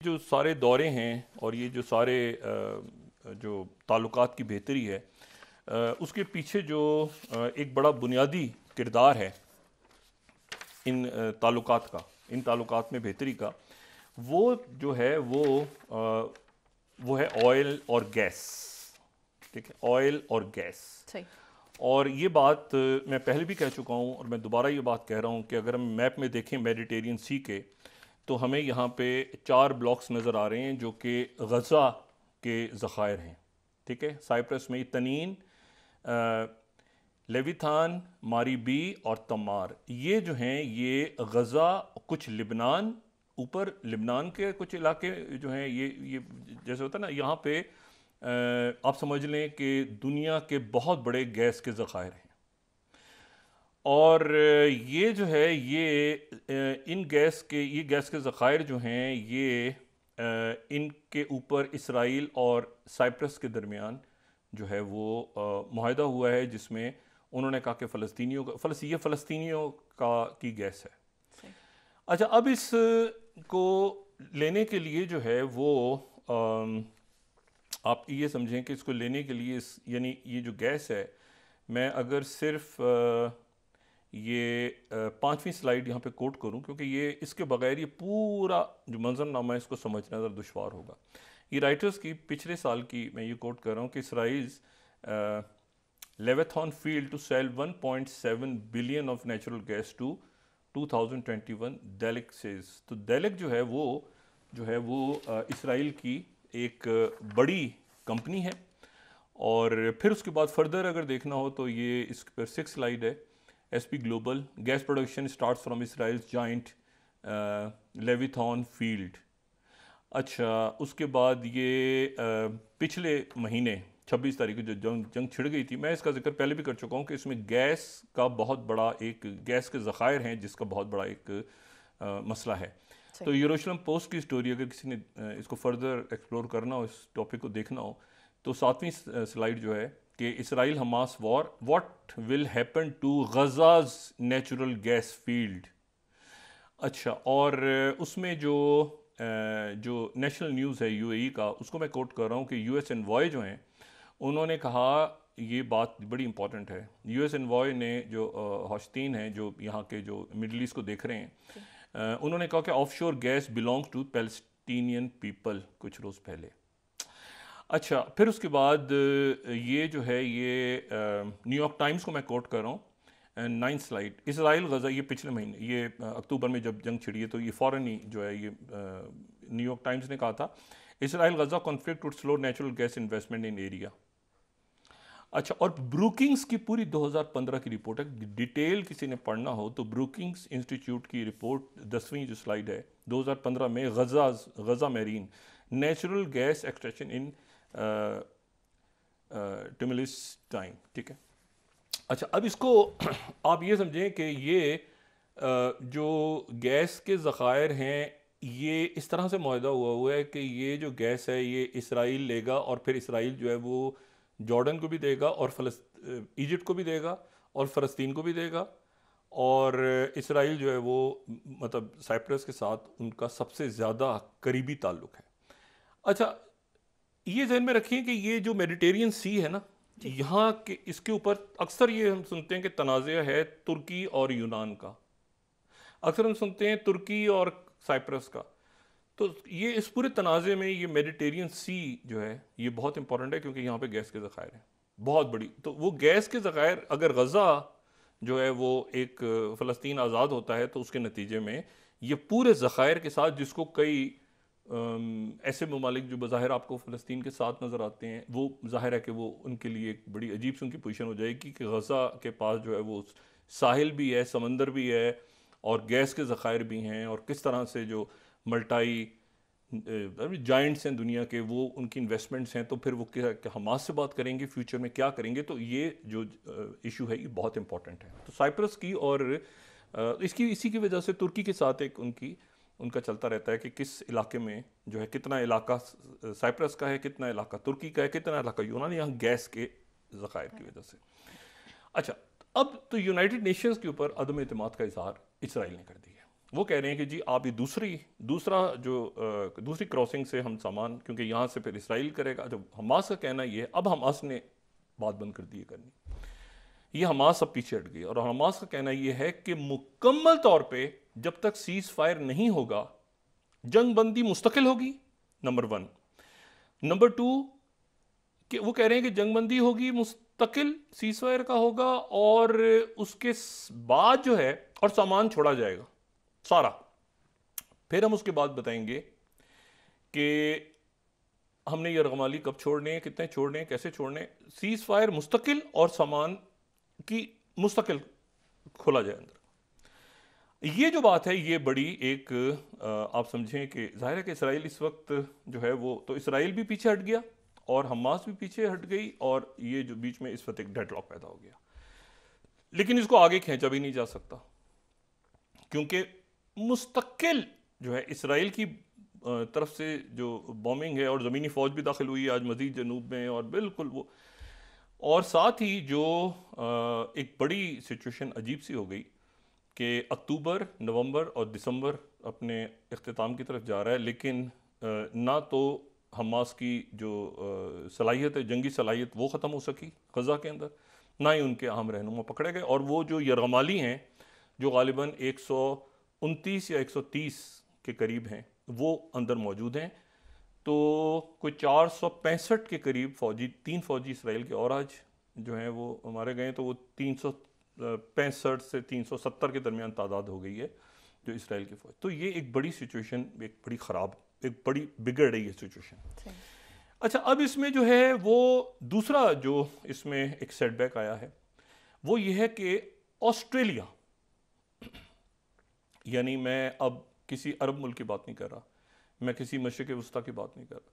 जो सारे दौरे हैं और ये जो सारे जो ताल्लुकात की बेहतरी है, उसके पीछे जो एक बड़ा बुनियादी किरदार है इन ताल्लुकात का, इन ताल्लुकात में बेहतरी का, वो जो है वो है ऑयल और गैस। ठीक है, ऑयल और गैस। सही। और ये बात मैं पहले भी कह चुका हूँ और मैं दोबारा ये बात कह रहा हूँ कि अगर हम मैप में देखें मेडिटेरियन सी के, तो हमें यहाँ पे 4 ब्लॉक्स नज़र आ रहे हैं जो कि गज़ा के ज़खायर हैं। ठीक है, साइप्रस में तनीन, लेविथान, मारी बी और तमार, ये जो हैं ये गज़ा, कुछ लिबनान, ऊपर लिबनान के कुछ इलाके जो हैं ये जैसे होता है ना, यहाँ पे आप समझ लें कि दुनिया के बहुत बड़े गैस के ज़खायर हैं। और ये जो है ये इन गैस के ज़खायर जो हैं ये इनके ऊपर इसराइल और साइप्रस के दरमियान जो है वो मुआहदा हुआ है, जिसमें उन्होंने कहा कि फ़लस्तीनियों की गैस है। अच्छा, अब इस को लेने के लिए जो है वो आप ये समझें कि इसको लेने के लिए यानी ये जो गैस है, मैं अगर सिर्फ ये 5वीं स्लाइड यहाँ पे कोट करूँ, क्योंकि ये इसके बगैर ये पूरा जो मंजरनामा है इसको समझना ज़रा दुश्वार होगा। ये राइटर्स की पिछले साल की मैं ये कोट कर रहा हूँ कि Israel's Leviathan field to sell 1.7 billion of natural gas to 2021 Delek says. तो डेलिक जो है वो इसराइल की एक बड़ी कंपनी है। और फिर उसके बाद फर्दर अगर देखना हो तो ये इस पर 6 स्लाइड है। S P Global gas production starts from Israel's joint Leviathan field. अच्छा, उसके बाद ये पिछले महीने 26 तारीख को जो जंग छिड़ गई थी, मैं इसका जिक्र पहले भी कर चुका हूँ कि इसमें गैस का बहुत बड़ा एक गैस के ज़खायर हैं जिसका बहुत बड़ा एक मसला है। तो यरूशलेम पोस्ट की स्टोरी, अगर किसी ने इसको फर्दर एक्सप्लोर करना हो, इस टॉपिक को देखना हो, तो 7वीं स्लाइड जो है कि Israel Hamas war, what will happen to Gaza's natural gas field. अच्छा, और उसमें जो नेशनल न्यूज़ है यूएई का, उसको मैं कोट कर रहा हूँ कि यूएस एनवॉय जो हैं उन्होंने कहा, ये बात बड़ी इंपॉर्टेंट है, यूएस एनवॉय ने जो हौशतीन हैं जो यहाँ के जो मिडल ईस्ट को देख रहे हैं, उन्होंने कहा कि offshore gas belongs to Palestinian people कुछ रोज़ पहले। अच्छा, फिर उसके बाद ये जो है ये न्यूयॉर्क टाइम्स को मैं कोट कर रहा हूँ, 9th स्लाइड, इसराइल गज़ा, ये पिछले महीने ये अक्टूबर में जब जंग छिड़ी है तो ये फ़ौरन ही जो है ये न्यूयॉर्क टाइम्स ने कहा था, Israel Gaza conflict would slow natural gas investment in area. अच्छा, और ब्रूकिंग्स की पूरी 2015 की रिपोर्ट है, डिटेल किसी ने पढ़ना हो तो ब्रूकिंग्स इंस्टीट्यूट की रिपोर्ट 10वीं जो स्लाइड है 2015 में गज़ा मैरीन नेचुरल गैस एक्सट्रैक्शन इन टिमुलस टाइम। ठीक है। अच्छा, अब इसको आप ये समझें कि ये जो गैस के ज़खायर हैं ये इस तरह से मुआहदा हुआ है कि ये जो गैस है ये इसराइल लेगा और फिर इसराइल जो है वो जॉर्डन को भी देगा और इजिप्ट को भी देगा और फ़लस्तीन को भी देगा, और इसराइल जो है वो मतलब साइप्रस के साथ उनका सबसे ज़्यादा करीबी ताल्लुक़ है। अच्छा, ये ज़हन में रखिए कि ये जो मेडिटेरियन सी है ना, यहाँ के इसके ऊपर अक्सर ये हम सुनते हैं कि तनाज़ा है तुर्की और यूनान का, अक्सर हम सुनते हैं तुर्की और साइप्रस का। तो ये इस पूरे तनाज़े में ये मेडिटेरियन सी जो है ये बहुत इंपॉर्टेंट है, क्योंकि यहाँ पे गैस के ज़खायर हैं बहुत बड़ी। तो वो गैस के ज़खायर, अगर गज़ा जो है वो एक फ़लस्तीन आज़ाद होता है तो उसके नतीजे में ये पूरे ज़खायर के साथ, जिसको कई ऐसे ममालिक जो बज़ाहिर आपको फ़लस्तीन के साथ नज़र आते हैं, वो ज़ाहिर है कि वो उनके लिए एक बड़ी अजीब सी उनकी पोजीशन हो जाएगी कि गज़ा के पास जो है वो साहिल भी है, समंदर भी है और गैस के ज़खायर भी हैं, और किस तरह से जो मल्टाई जाइंट्स हैं दुनिया के, वो उनकी इन्वेस्टमेंट्स हैं, तो फिर वो क्या हमास से बात करेंगे, फ्यूचर में क्या करेंगे। तो ये जो इशू है ये बहुत इंपॉर्टेंट है। तो साइप्रस की और इसी की वजह से तुर्की के साथ एक उनका चलता रहता है कि किस इलाके में जो है, कितना इलाका साइप्रस का है, कितना इलाका तुर्की का है, कितना इलाका यूनान, यहाँ गैस के ज़खायर की वजह से। अच्छा, अब तो यूनाइटेड नेशंस के ऊपर अदम एतमाद का इजहार इसराइल ने कर दिया। वो कह रहे हैं कि जी आप ये दूसरी क्रॉसिंग से हम सामान, क्योंकि यहाँ से फिर इसराइल करेगा। जब हमास का कहना ये है, अब हमास ने बात बंद कर दी है करनी, ये हमास अब पीछे हट गई, और हमास का कहना ये है कि मुकम्मल तौर पे जब तक सीज फायर नहीं होगा जंग बंदी मुस्तकिल होगी, नंबर 1। नंबर 2 कि वो कह रहे हैं कि जंग बंदी होगी मुस्तकिल, सीज फायर का होगा, और उसके बाद जो है और सामान छोड़ा जाएगा सारा। फिर हम उसके बाद बताएंगे कि हमने ये रगमाली कब छोड़ने हैं, कितने छोड़ने हैं, कैसे छोड़ने हैं। सीज फायर मुस्तकिल और सामान की मुस्तकिल खोला जाए अंदर। ये जो बात है ये बड़ी एक आप समझें कि जाहिर है कि इसराइल इस वक्त जो है वो, तो इसराइल भी पीछे हट गया और हमास भी पीछे हट गई, और ये जो बीच में इस वक्त एक डेडलॉक पैदा हो गया। लेकिन इसको आगे खींचा भी नहीं जा सकता, क्योंकि मुस्तकिल जो है इसराइल की तरफ से जो बॉम्बिंग है, और ज़मीनी फ़ौज भी दाखिल हुई आज मज़ीद जनूब में, और बिल्कुल वो, और साथ ही जो एक बड़ी सिचुएशन अजीब सी हो गई कि अक्टूबर, नवंबर और दिसंबर अपने इख्तिताम की तरफ जा रहा है, लेकिन ना तो हमास की जो सलाहियत है, जंगी सलाहियत, वो ख़त्म हो सकी गज़ा के अंदर, ना ही उनके अहम रहनुमा पकड़े गए, और वो जो यरगमाली हैं जो गालिबन 129 या 130 के करीब हैं वो अंदर मौजूद हैं। तो कोई 465 के करीब फ़ौजी, 3 फ़ौजी इसराइल के और आज जो हैं वो मारे गए, तो वो 365 से 370 के दरमियान तादाद हो गई है जो इसराइल की फ़ौज। तो ये एक बड़ी सिचुएशन, एक बड़ी ख़राब, एक बड़ी बिगड़ रही है सिचुएशन। अच्छा, अब इसमें जो है वो दूसरा जो इसमें एक सेटबैक आया है वो ये है कि ऑस्ट्रेलिया, यानी मैं अब किसी अरब मुल्क की बात नहीं कर रहा, मैं किसी मशरिक़ वस्ता की बात नहीं कर रहा,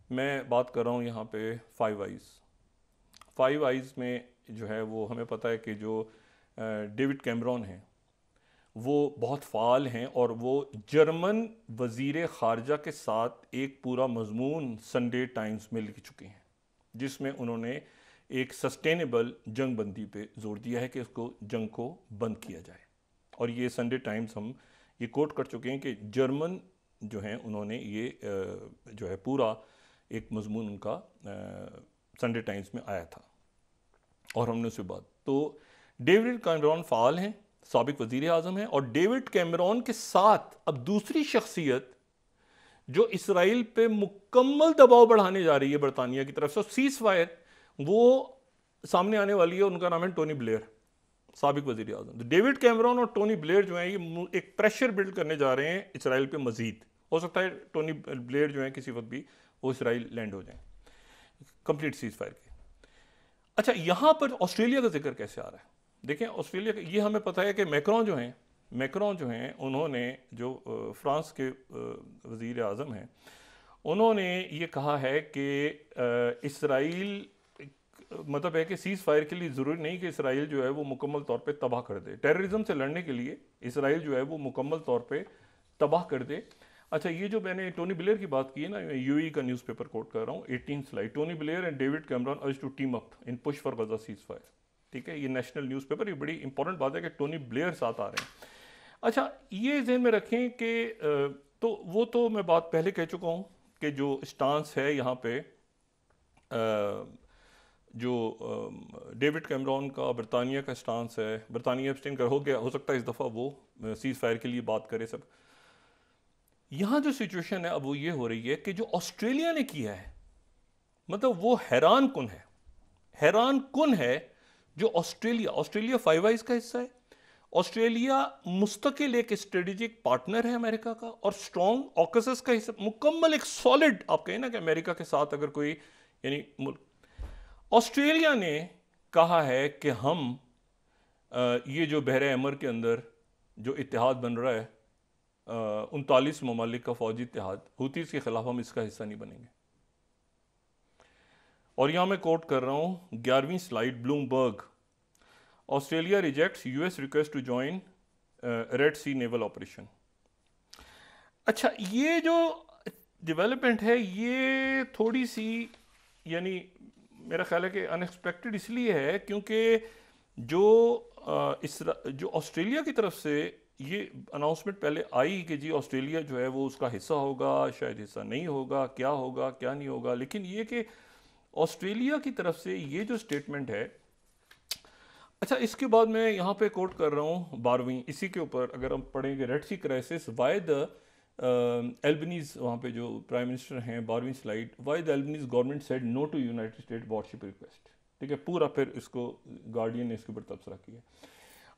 मैं बात कर रहा हूँ यहाँ पे फाइव आइज़ में जो है वो हमें पता है कि जो डेविड कैमरॉन हैं वो बहुत फ़ाल हैं, और वो जर्मन वज़ीर ख़ारजा के साथ एक पूरा मज़मून संडे टाइम्स में लिख चुके हैं, जिसमें उन्होंने एक सस्टेनेबल जंग बंदी पे जोर दिया है कि इसको जंग को बंद किया जाए। और ये संडे टाइम्स हम ये कोट कर चुके हैं कि जर्मन जो हैं उन्होंने ये जो है पूरा एक मजमून उनका संडे टाइम्स में आया था, और हमने उसके बाद, तो डेविड कैमरॉन फ़ाल हैं, साबिक वज़ीर आज़म हैं, और डेविड कैमरॉन के साथ अब दूसरी शख्सियत जो इसराइल पे मुकम्मल दबाव बढ़ाने जा रही है बरतानिया की तरफ से, सीज़ फायर वो सामने आने वाली है, उनका नाम है टोनी ब्लेयर, साबिक वज़ीर आज़म। तो डेविड कैमरॉन और टोनी ब्लेयर जो हैं ये एक प्रेशर बिल्ड करने जा रहे हैं इसराइल पे मज़ीद। हो सकता है टोनी ब्लेयर जो है किसी वक्त भी वो इसराइल लैंड हो जाए कंप्लीट सीज़ फायर के। अच्छा, यहाँ पर ऑस्ट्रेलिया का जिक्र कैसे आ रहा है? देखें, ऑस्ट्रेलिया का ये हमें पता है कि मैक्रोन जो हैं उन्होंने, जो फ्रांस के वज़ीर आज़म हैं, उन्होंने ये कहा है कि इसराइल, मतलब है कि सीज़ फायर के लिए ज़रूरी नहीं कि इसराइल जो है वो मुकम्मल तौर पे तबाह कर दे, टेररिज्म से लड़ने के लिए इसराइल जो है वो मुकम्मल तौर पे तबाह कर दे। अच्छा, ये जो मैंने टोनी ब्लेयर की बात की है ना, यूएई का न्यूज़पेपर कोट कर रहा हूँ, 18 slide, Tony Blair and David Cameron urge to team up in push for Gaza ceasefire. ठीक है, ये नेशनल न्यूज़पेपर, ये बड़ी इंपॉर्टेंट बात है कि टोनी ब्लेयर साथ आ रहे हैं। अच्छा, ये ज़हन में रखें कि तो वो तो मैं बात पहले कह चुका हूँ कि जो स्टांस है यहाँ पे जो डेविड कैमरॉन का, बरतानिया का स्टांस है, बरतानिया एब्सटेन कर हो गया, हो सकता है इस दफ़ा वो सीज़ फायर के लिए बात करे सब। यहाँ जो सिचुएशन है अब वो ये हो रही है कि जो ऑस्ट्रेलिया ने किया है, मतलब वो हैरान कुन है जो ऑस्ट्रेलिया फाइव आइज का हिस्सा है। ऑस्ट्रेलिया मुस्तकिल एक स्ट्रेटेजिक पार्टनर है अमेरिका का, और स्ट्रॉन्ग ऑकसस का हिस्सा, मुकम्मल एक सॉलिड, आप कहें ना कि अमेरिका के साथ अगर कोई यानी मुल्क, ऑस्ट्रेलिया ने कहा है कि हम ये जो बहरे अमर के अंदर जो इत्तेहाद बन रहा है 39 ममालिक का फौजी इत्तेहाद, हुतीज़ के खिलाफ हम इसका हिस्सा नहीं बनेंगे। और यहाँ मैं कोट कर रहा हूँ 11वीं slide, Bloomberg, Australia rejects US request to join Red Sea naval operation. अच्छा, ये जो डेवलपमेंट है ये थोड़ी सी, यानी मेरा ख्याल है कि अनएक्सपेक्टेड इसलिए है क्योंकि जो ऑस्ट्रेलिया की तरफ से ये अनाउंसमेंट पहले आई कि जी ऑस्ट्रेलिया जो है वो उसका हिस्सा होगा, शायद हिस्सा नहीं होगा क्या नहीं होगा, लेकिन ये कि ऑस्ट्रेलिया की तरफ से ये जो स्टेटमेंट है। अच्छा, इसके बाद मैं यहाँ पे कोट कर रहा हूँ 12वीं, इसी के ऊपर अगर हम पढ़ेंगे, Red Sea crisis, why the Albanese, वहाँ पे जो प्राइम मिनिस्टर हैं, 12वीं slide, why the Albanese government said no to United State warship request. ठीक है, पूरा फिर इसको गार्डियन ने इसके ऊपर तबसरा किया।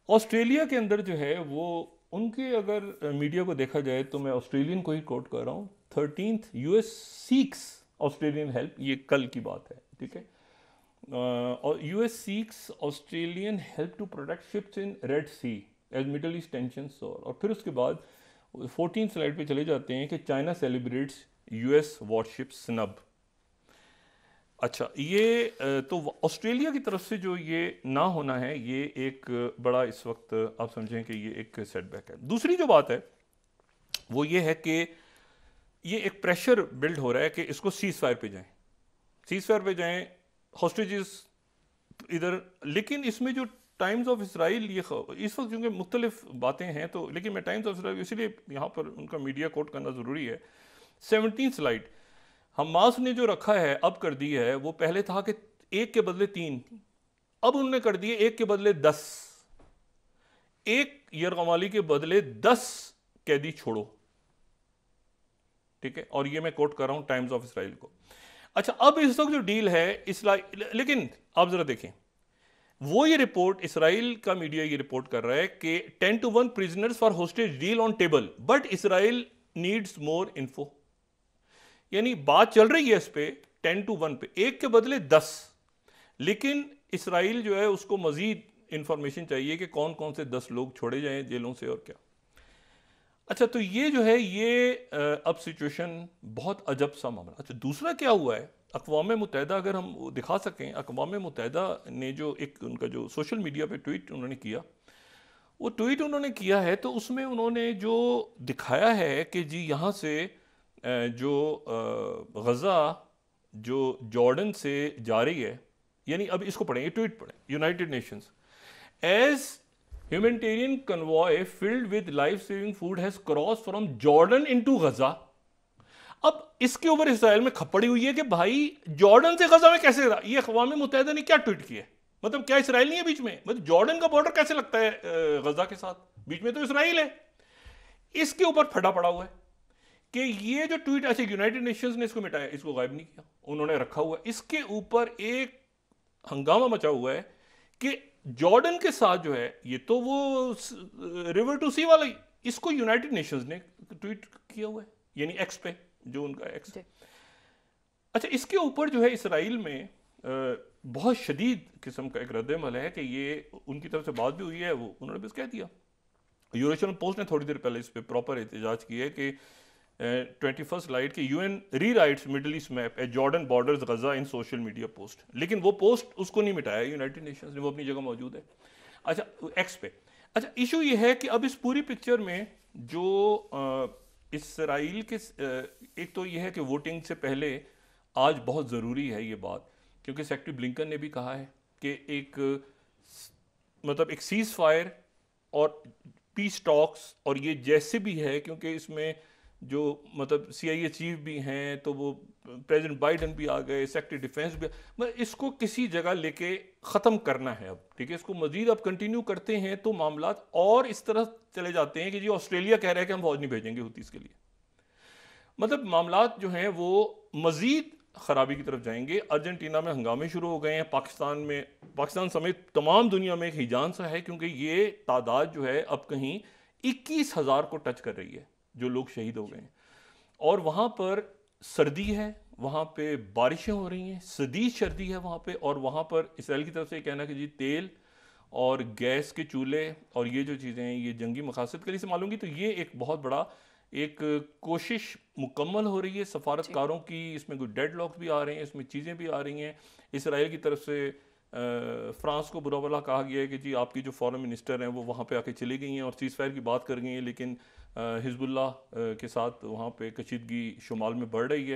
ऑस्ट्रेलिया के अंदर जो है वो उनके अगर मीडिया को देखा जाए तो मैं ऑस्ट्रेलियन को ही कोट कर रहा हूँ, 13th US seeks Australian help, ये कल की बात है, ठीक है, और US seeks Australian help to protect ships in Red Sea as Middle East tensions. और फिर उसके बाद 14 स्लाइड पे चले जाते हैं कि China celebrates US worship snub. अच्छा, ये तो ऑस्ट्रेलिया की तरफ से जो ये ना होना है, ये एक बड़ा इस वक्त आप समझें कि ये एक सेटबैक है। दूसरी जो बात है वो ये है कि ये एक प्रेशर बिल्ड हो रहा है कि इसको सीज फायर पे जाएं, हॉस्टेजेस इधर। लेकिन इसमें जो टाइम्स ऑफ इसराइल, ये इस वक्त क्योंकि मुख्तलिफ बातें हैं तो, लेकिन मैं टाइम्स ऑफ इसराइल इसलिए यहाँ पर उनका मीडिया कोट करना ज़रूरी है। 17 स्लाइड, हमास ने जो रखा है अब कर दी है, वो पहले था कि 1 के बदले 3, अब उन्होंने कर दिए 1 के बदले 10, 1 यरगमाली के बदले 10 कैदी छोड़ो। ठीक है, और ये मैं कोट कर रहा हूं टाइम्स ऑफ इसराइल को। अच्छा, अब इस वक्त जो डील है लेकिन आप जरा देखें, वो ये रिपोर्ट, इसराइल का मीडिया ये रिपोर्ट कर रहा है कि 10-1 prisoners for hostage deal on table but Israel needs more info. यानी बात चल रही है इस पे 10-1 पे, 1 के बदले 10, लेकिन इसराइल जो है उसको मजीद इंफॉर्मेशन चाहिए कि कौन कौन से 10 लोग छोड़े जाएं जेलों से और क्या। अच्छा, तो ये जो है ये अब सिचुएशन बहुत अजब सा मामला। अच्छा, दूसरा क्या हुआ है, अक़वाम मुत्तहिदा अगर हम दिखा सकें, अक़वाम मुत्तहिदा ने जो एक उनका जो सोशल मीडिया पे ट्वीट उन्होंने किया, वो ट्वीट उन्होंने किया है तो उसमें उन्होंने जो दिखाया है कि जी यहाँ से जो गज़ा जो जॉर्डन से जा रही है, यानी अब इसको पढ़ें, ये ट्वीट पढ़ें, United Nations aid humanitarian convoy filled with life saving food has cross from Jordan into Gaza. अब इसके ऊपर इसराइल में खपड़ी हुई है कि भाई जॉर्डन से गज़ा में कैसे, ये अक़वाम मुत्तहिदा ने क्या ट्वीट किया है, मतलब क्या इसराइल नहीं है बीच में, मतलब जॉर्डन का बॉर्डर कैसे लगता है गज़ा के साथ, बीच में तो इसराइल है। इसके ऊपर फटा पड़ा हुआ है कि ये जो ट्वीट, अच्छा यूनाइटेड नेशंस ने इसको मिटाया, इसको गायब नहीं किया, उन्होंने रखा हुआ है। इसके ऊपर एक हंगामा मचा हुआ है कि जॉर्डन के साथ जो है, ये तो वो रिवर टू सी वाला, इसको यूनाइटेड नेशंस ने ट्वीट किया हुआ है, यानी एक्स पे, जो उनका एक्स। अच्छा, इसके ऊपर जो है इसराइल में बहुत शदीद किस्म का एक रद्द-ए-अमल है कि ये उनकी तरफ से बात भी हुई है, वो उन्होंने बस कह दिया। यूरोशियन पोस्ट ने थोड़ी देर पहले इस पर प्रॉपर एहतजाज किया है कि 21st स्लाइड के यूएन रीराइट्स मिडल ईस्ट मैप ए जॉर्डन बॉर्डर्स गजा इन सोशल मीडिया पोस्ट, लेकिन वो पोस्ट उसको नहीं मिटाया यूनाइटेड नेशंस ने, वो अपनी जगह मौजूद है। अच्छा, एक्स पे। अच्छा, इशू ये है कि अब इस पूरी पिक्चर में जो इसराइल के एक तो ये है कि वोटिंग से पहले आज बहुत ज़रूरी है ये बात, क्योंकि सेक्रेटरी ब्लिंकन ने भी कहा है कि एक मतलब एक सीज फायर और पीस टॉक्स, और ये जैसे भी है, क्योंकि इसमें जो मतलब CIA चीफ भी हैं, तो वो प्रेसिडेंट बाइडन भी आ गए, सेक्रेटरी डिफेंस भी, मतलब इसको किसी जगह लेके ख़त्म करना है अब। ठीक है, इसको मजीद अब कंटिन्यू करते हैं तो मामला और इस तरह चले जाते हैं कि जी ऑस्ट्रेलिया कह रहा है कि हम फौज नहीं भेजेंगे हुतीस के लिए, मतलब मामला जो हैं वो मजीद खराबी की तरफ जाएंगे। अर्जेंटीना में हंगामे शुरू हो गए हैं, पाकिस्तान समेत तमाम दुनिया में एक हिजान सा है, क्योंकि ये तादाद जो है अब कहीं 21,000 को टच कर रही है जो लोग शहीद हो गए हैं, और वहाँ पर सर्दी है, वहाँ पे बारिशें हो रही हैं, शदीद सर्दी है वहाँ पे, और वहाँ पर इसराइल की तरफ से कहना कि जी तेल और गैस के चूल्हे और ये जो चीज़ें हैं ये जंगी मकासद के लिए इस्तेमाल होंगी। तो ये एक बहुत बड़ा एक कोशिश मुकम्मल हो रही है सफारतकारों की, इसमें कोई डेडलॉक्स भी आ रहे हैं, इसमें चीज़ें भी आ रही हैं। इसराइल की तरफ से फ्रांस को बुरा भला कहा गया है कि जी आपकी जो फॉरेन मिनिस्टर हैं वो वहाँ पे आके चली गई हैं और सीज़ फायर की बात कर गई हैं, लेकिन हिजबुल्लाह के साथ वहाँ पे कशीदगी शुमाल में बढ़ रही है।